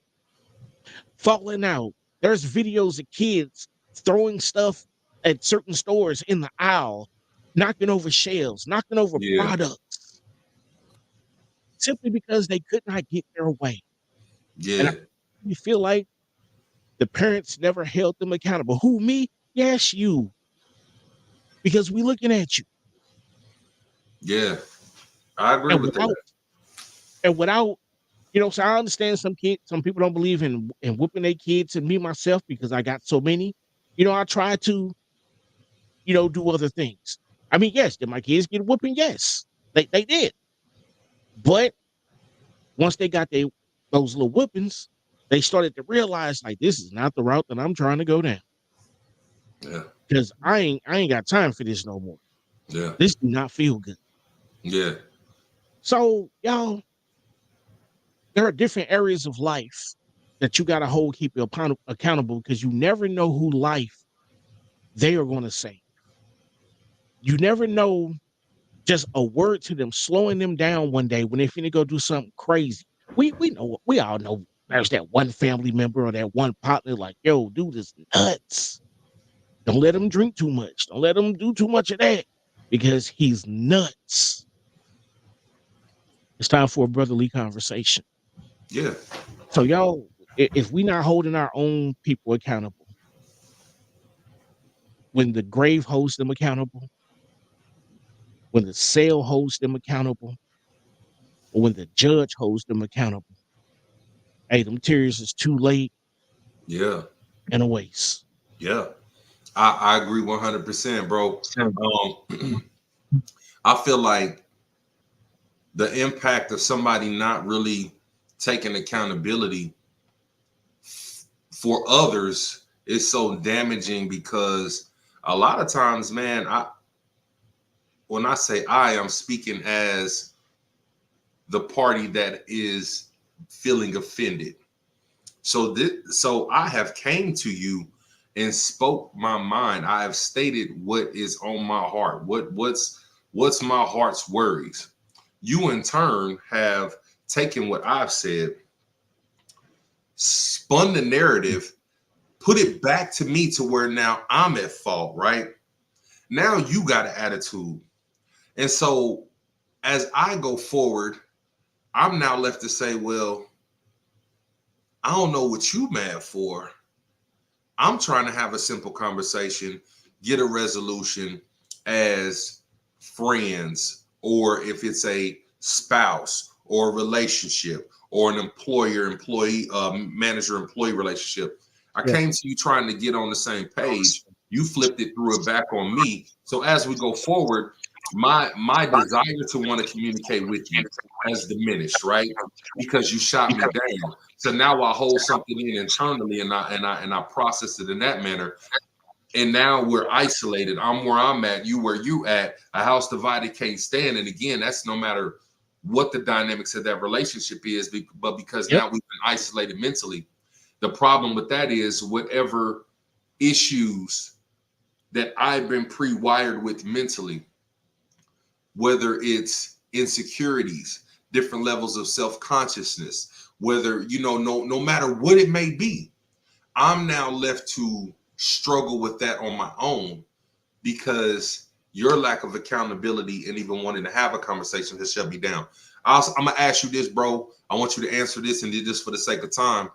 S2: Falling out. There's videos of kids throwing stuff at certain stores in the aisle, knocking over shelves, knocking over
S3: Yeah.
S2: products, simply because they could not get their way. And
S3: Yeah.
S2: you feel like the parents never held them accountable. Who, me? Yes, you. Because we looking at you.
S3: Yeah. I agree
S2: And
S3: with that.
S2: without, you know, so I understand some people don't believe in whooping their kids, and me myself, because I got so many. You know, I try to, you know, do other things. I mean, yes, did my kids get whooping? Yes, they did. But once they got those little whoopings, they started to realize like this is not the route that I'm trying to go down.
S3: Yeah.
S2: Because I ain't got time for this no more.
S3: Yeah.
S2: This do not feel good.
S3: Yeah.
S2: So, y'all, there are different areas of life that you got to hold, keep you accountable because you never know who life they are going to say. You never know just a word to them, slowing them down one day when they finna go do something crazy. We know, we all know there's that one family member or that one partner like, yo, dude is nuts. Don't let him drink too much. Don't let him do too much of that because he's nuts. It's time for a brotherly conversation.
S3: Yeah.
S2: So y'all, if we not holding our own people accountable, when the grave holds them accountable, when the cell holds them accountable, or when the judge holds them accountable, hey, them tears is too late
S3: Yeah.
S2: and a waste.
S3: Yeah. I agree 100%, bro. I feel like the impact of somebody not really taking accountability for others is so damaging because a lot of times, man, when I say I'm speaking as the party that is feeling offended. So I have came to you and spoke my mind. I have stated what is on my heart. What's my heart's worries. You in turn have taken what I've said, spun the narrative, put it back to me to where now I'm at fault, right? Now you got an attitude. And so as I go forward, I'm now left to say, well, I don't know what you mad for. I'm trying to have a simple conversation, get a resolution as friends, or if it's a spouse or a relationship or an employer-employee, manager-employee relationship. I
S2: Yeah.
S3: came to you trying to get on the same page. You flipped it, threw it back on me. So as we go forward, my desire to want to communicate with you has diminished, right? Because you shot me down. So now I hold something in internally and I process it in that manner. And now we're isolated. I'm where I'm at, you where you at. A house divided can't stand. And again, that's no matter what the dynamics of that relationship is, but because
S2: Yep.
S3: now we've been isolated mentally. The problem with that is whatever issues that I've been pre-wired with mentally, whether it's insecurities, different levels of self-consciousness, whether, no matter what it may be, I'm now left to struggle with that on my own because your lack of accountability and even wanting to have a conversation has shut me down. I'm gonna ask you this, bro. I want you to answer this, and just for the sake of time,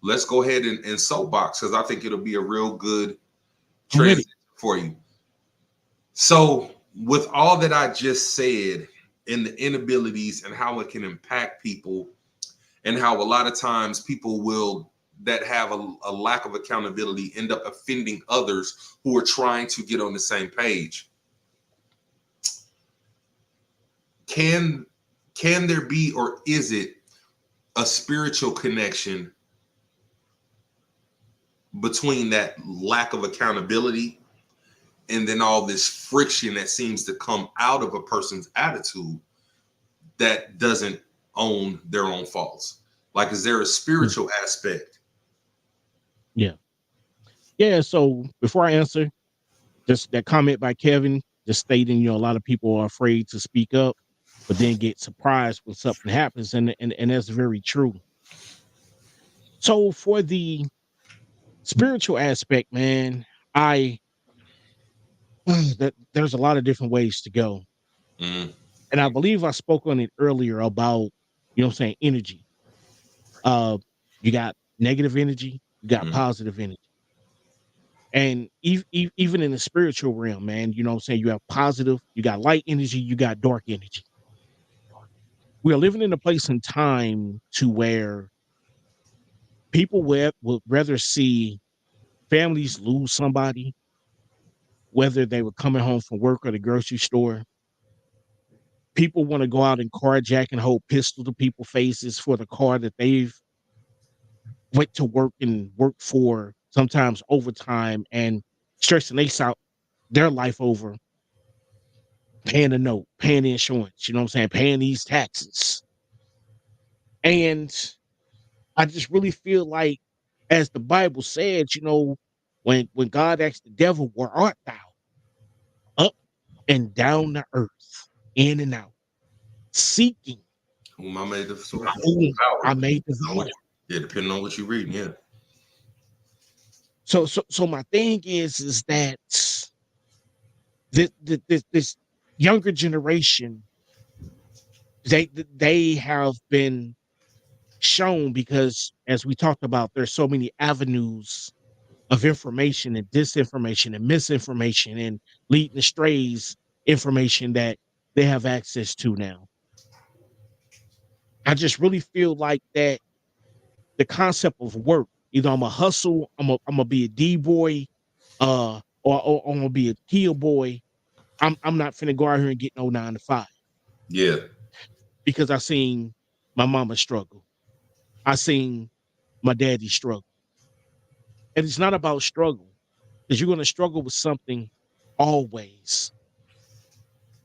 S3: let's go ahead and soapbox because I think it'll be a real good transition for you. So, with all that I just said, and the inabilities and how it can impact people, and how a lot of times people will that have a lack of accountability end up offending others who are trying to get on the same page. Can there be, or is it a spiritual connection between that lack of accountability and then all this friction that seems to come out of a person's attitude that doesn't own their own faults? Like, is there a spiritual aspect?
S2: Yeah. Yeah. So before I answer, just that comment by Kevin, just stating, a lot of people are afraid to speak up, but then get surprised when something happens. And that's very true. So for the spiritual aspect, man, that there's a lot of different ways to go.
S3: Mm,
S2: And I believe I spoke on it earlier about, energy. Uh, you got negative energy, you got
S3: mm,
S2: positive energy. And even in the spiritual realm, man, you have positive, you got light energy, you got dark energy. We are living in a place and time to where people would rather see families lose somebody, whether they were coming home from work or the grocery store. People want to go out and carjack and hold pistol to people's faces for the car that they've went to work and worked for, sometimes overtime, and stressing their life over paying the note, paying the insurance, you know what I'm saying, paying these taxes. And I just really feel like, as the Bible said, when God asked the devil, "Where art thou?" Up and down the earth, in and out, seeking
S3: Whom I made the sword.
S2: whom I
S3: Power.
S2: may devour.
S3: Yeah, depending on what you're reading. Yeah.
S2: So my thing is that this younger generation, they have been shown, because as we talked about, there's so many avenues of information and disinformation and misinformation and leading astrays information that they have access to now. I just really feel like that the concept of work, either I'm a hustle, I'm gonna be a D boy, or I'm gonna be a kill boy. I'm not finna go out here and get no 9 to 5,
S3: Yeah.
S2: because I seen my mama struggle. I seen my daddy struggle. And it's not about struggle, because you're gonna struggle with something always.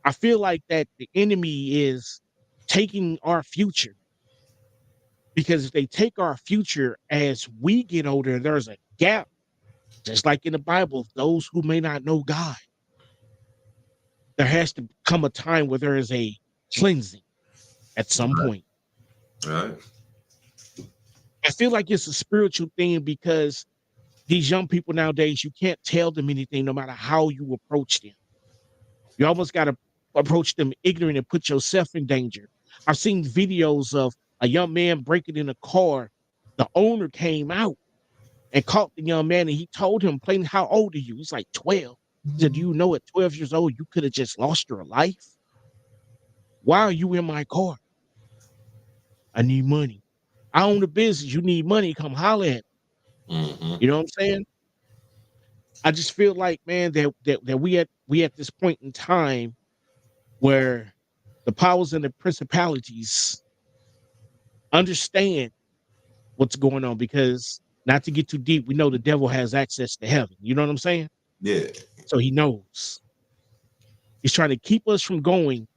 S2: I feel like that the enemy is taking our future, because if they take our future as we get older, there's a gap, just like in the Bible, those who may not know God. There has to come a time where there is a cleansing at some point.
S3: All right.
S2: I feel like it's a spiritual thing, because these young people nowadays, you can't tell them anything no matter how you approach them. You almost got to approach them ignorant and put yourself in danger. I've seen videos of a young man breaking in a car. The owner came out and caught the young man, and he told him plain, "How old are you?" He's like 12. He said, "Do you know at 12 years old, you could have just lost your life? Why are you in my car?" "I need money." "I own the business. You need money, come holler at me."
S3: Mm-hmm.
S2: You know what I'm saying? I just feel like, man, that we at this point in time where the powers and the principalities understand what's going on, because, not to get too deep, we know the devil has access to heaven. You know what I'm saying?
S3: Yeah.
S2: So he knows. He's trying to keep us from going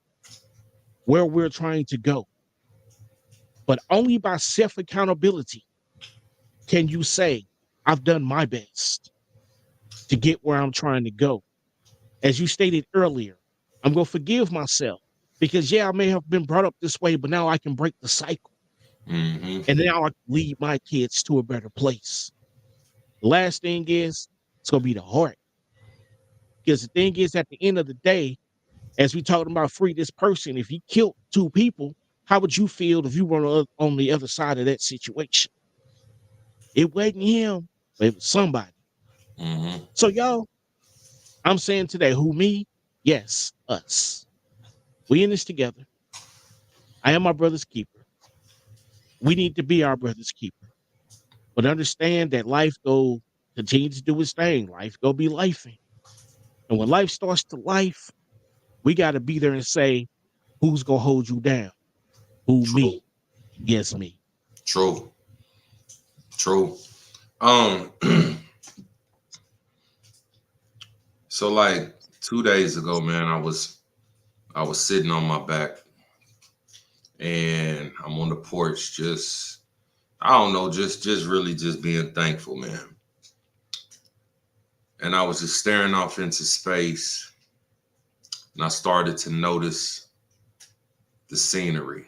S2: where we're trying to go. But only by self accountability can you say, "I've done my best to get where I'm trying to go." As you stated earlier, I'm going to forgive myself, because, yeah, I may have been brought up this way, but now I can break the cycle.
S3: Mm-hmm.
S2: And now I can lead my kids to a better place. The last thing is, it's going to be the heart. Because the thing is, at the end of the day, as we talking about free this person, if he killed 2 people, how would you feel if you were on the other side of that situation? It wasn't him, but it was somebody.
S3: Mm-hmm.
S2: So, y'all, I'm saying today, who, me? Yes, us. We in this together. I am my brother's keeper. We need to be our brother's keeper. But understand that life go continue to do its thing. Life go be lifing. And when life starts to life, we got to be there and say, who's going to hold you down? Who,
S3: True.
S2: me? Yes, me.
S3: True. True. So like 2 days ago, man, I was sitting on my back, and I'm on the porch, just, I don't know, just really just being thankful, man. And I was just staring off into space, and I started to notice the scenery.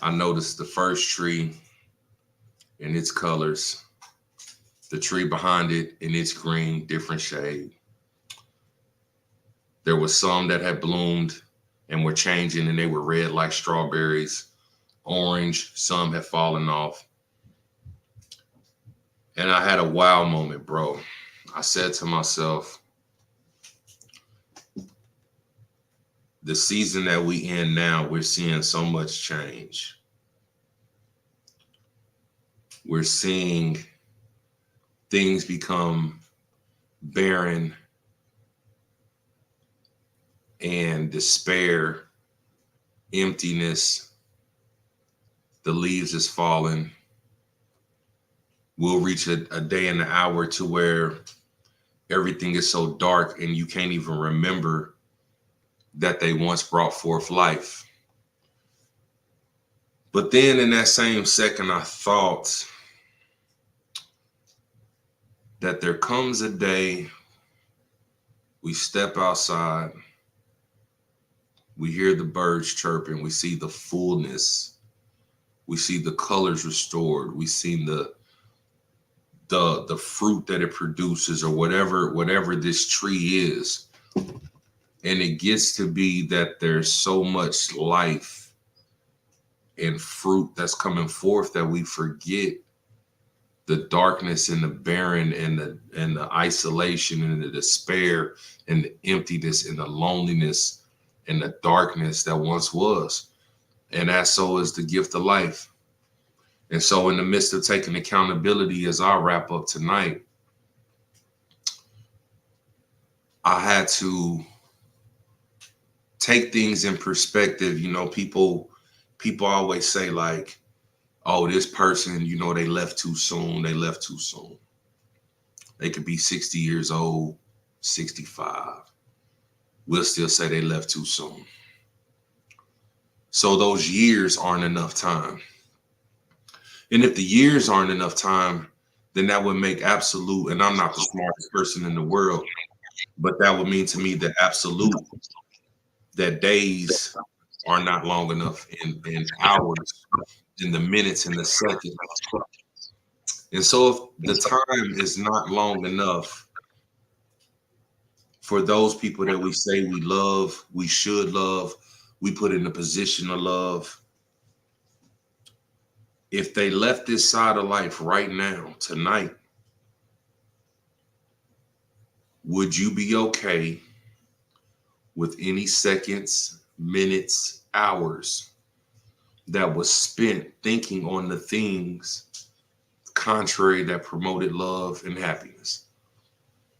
S3: I noticed the first tree in its colors, the tree behind it in its green, different shade. There was some that had bloomed and were changing, and they were red like strawberries, orange, some had fallen off. And I had a wow moment, bro. I said to myself, the season that we in now, we're seeing so much change. We're seeing things become barren and despair, emptiness. The leaves is falling. We'll reach a day and an hour to where everything is so dark and you can't even remember that they once brought forth life. But then in that same second, I thought that there comes a day we step outside, we hear the birds chirping, we see the fullness, we see the colors restored, we see the fruit that it produces, or whatever this tree is. And it gets to be that there's so much life and fruit that's coming forth that we forget the darkness and the barren and the isolation and the despair and the emptiness and the loneliness and the darkness that once was. And that so is the gift of life. And so in the midst of taking accountability, as I wrap up tonight, I had to take things in perspective. You know, people always say like, oh, this person, you know, they left too soon. They left too soon. They could be 60 years old, 65. We'll still say they left too soon. So those years aren't enough time. And if the years aren't enough time, then that would make absolute, and I'm not the smartest person in the world, but that would mean to me that absolute, that days are not long enough, and hours, and the minutes and the seconds. And so if the time is not long enough for those people that we say we love, we should love, we put in a position of love, if they left this side of life right now, tonight, would you be okay with any seconds, minutes, hours that was spent thinking on the things contrary that promoted love and happiness?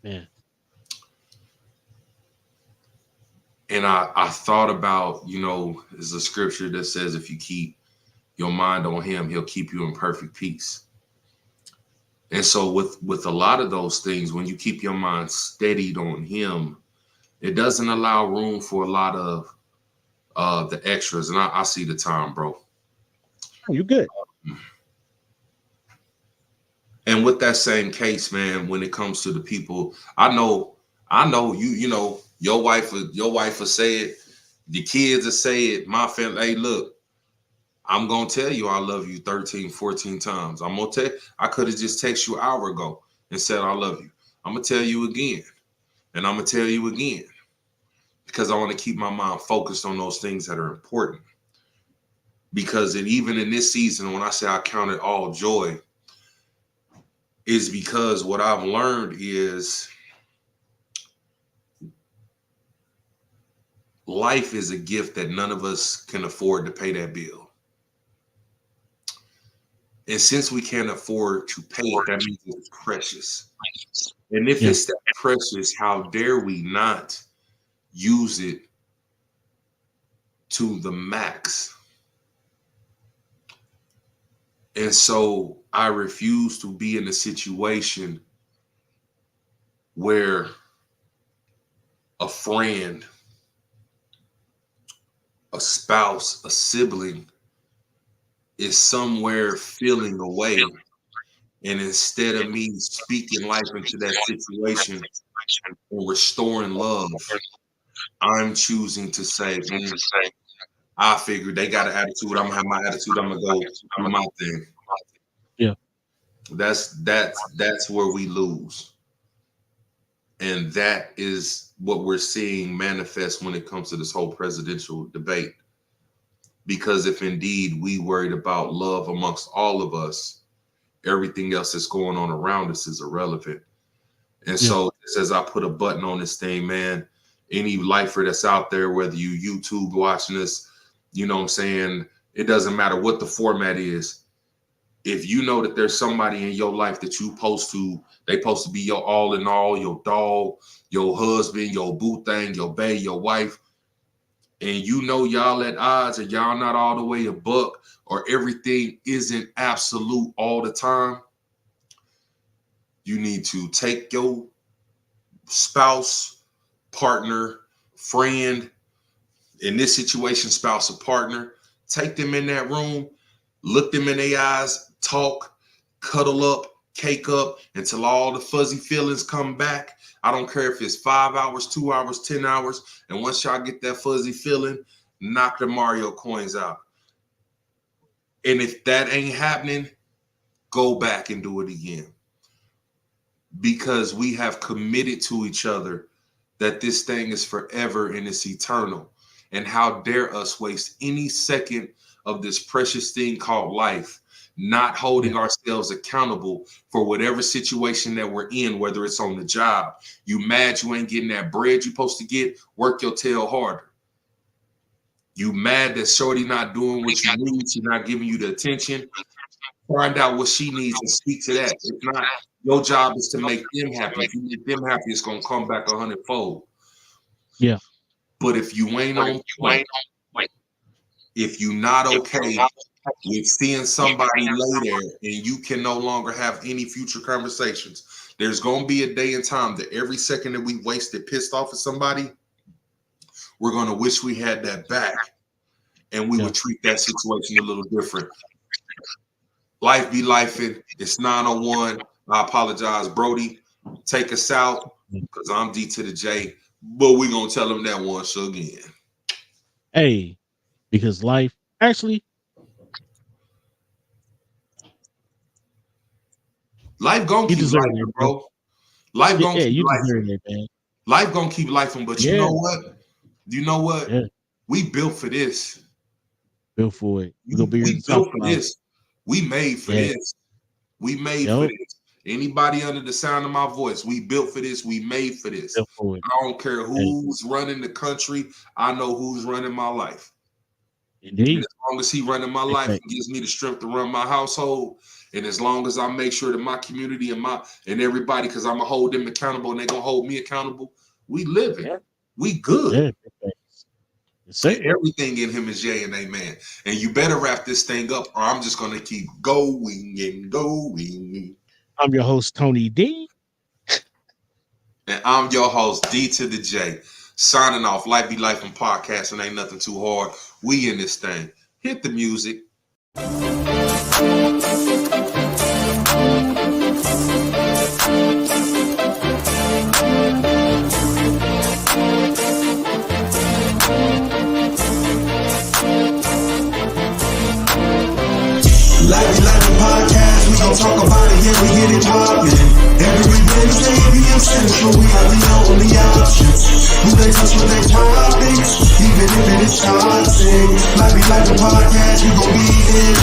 S2: Yeah.
S3: And I thought about, you know, there's a scripture that says if you keep your mind on him, he'll keep you in perfect peace. And so with a lot of those things, when you keep your mind steadied on him, it doesn't allow room for a lot of the extras. And I see the time, bro.
S2: Oh, you good.
S3: And with that same case, man, when it comes to the people, I know you know, your wife will say it, the kids will say it, my family, hey, look, I'm going to tell you I love you 13, 14 times. I'm going to tell you, I could have just texted you an hour ago and said I love you. I'm going to tell you again. And I'm going to tell you again. Because I want to keep my mind focused on those things that are important. Because even in this season, when I say I count it all joy, is because what I've learned is life is a gift that none of us can afford to pay that bill. And since we can't afford to pay it, that means it's precious. And if it's that precious, how dare we not use it to the max? And so I refuse to be in a situation where a friend, a spouse, a sibling is somewhere feeling away. And instead of me speaking life into that situation and restoring love, I'm choosing to say, I figured they got an attitude. I'm gonna have my attitude. I'm gonna go do my thing.
S2: Yeah.
S3: That's where we lose. And that is what we're seeing manifest when it comes to this whole presidential debate. Because if indeed we worried about love amongst all of us, everything else that's going on around us is irrelevant. And so as I put a button on this thing, man, any lifer that's out there, whether you YouTube watching this, you know what I'm saying? It doesn't matter what the format is. If you know that there's somebody in your life that they supposed to be your all in all, your dog, your husband, your boo thing, your bae, your wife, and you know y'all at odds and y'all not all the way a buck, or everything isn't absolute all the time, you need to take your spouse, partner, friend, in this situation, spouse or partner, take them in that room, look them in their eyes, talk, cuddle up, cake up until all the fuzzy feelings come back. I don't care if it's 5 hours, 2 hours, 10 hours. And once y'all get that fuzzy feeling, knock the Mario coins out. And if that ain't happening, go back and do it again. Because we have committed to each other that this thing is forever and it's eternal. And how dare us waste any second of this precious thing called life, not holding ourselves accountable for whatever situation that we're in, whether it's on the job. You mad you ain't getting that bread you're supposed to get, work your tail harder. You mad that shorty not doing what you need, she's not giving you the attention. Find out what she needs and speak to that. If not, your job is to make them happy. If you make them happy, it's going to come back 100-fold.
S2: Yeah.
S3: But if you ain't on point, if you're not okay with seeing somebody lay there and you can no longer have any future conversations, there's going to be a day and time that every second that we wasted pissed off at somebody, we're going to wish we had that back, and we would treat that situation a little different. Life be lifing. It's 9:01. I apologize, Brody. Take us out because I'm D to the J, but we're going to tell them that once again.
S2: Hey, because life actually.
S3: Life gonna keep life, bro. Life gonna keep life, man. Life gonna keep life, but you know what? You know what?
S2: Yeah.
S3: We built for this.
S2: Built for it.
S3: We built for this. We made for this. We made for this. Anybody under the sound of my voice, we built for this. We made for this. I don't care who's running the country. I know who's running my life.
S2: Indeed.
S3: And as long as he running my life and gives me the strength to run my household, and as long as I make sure that my community and everybody, because I'm gonna hold them accountable and they're gonna hold me accountable, we living. Yeah. We good. Yeah. Everything in him is yay and amen. And you better wrap this thing up, or I'm just gonna keep going and going.
S2: I'm your host, Tony D.
S3: And I'm your host, D to the J. Signing off. Life be life and podcast, and ain't nothing too hard. We in this thing. Hit the music.
S1: Life podcast, we gon' talk about it, yeah, we get it poppin'. Every Wednesday, PM Central, we are the only options. Who they touch with their topics, even if it is toxic. Life podcast, we gon' be in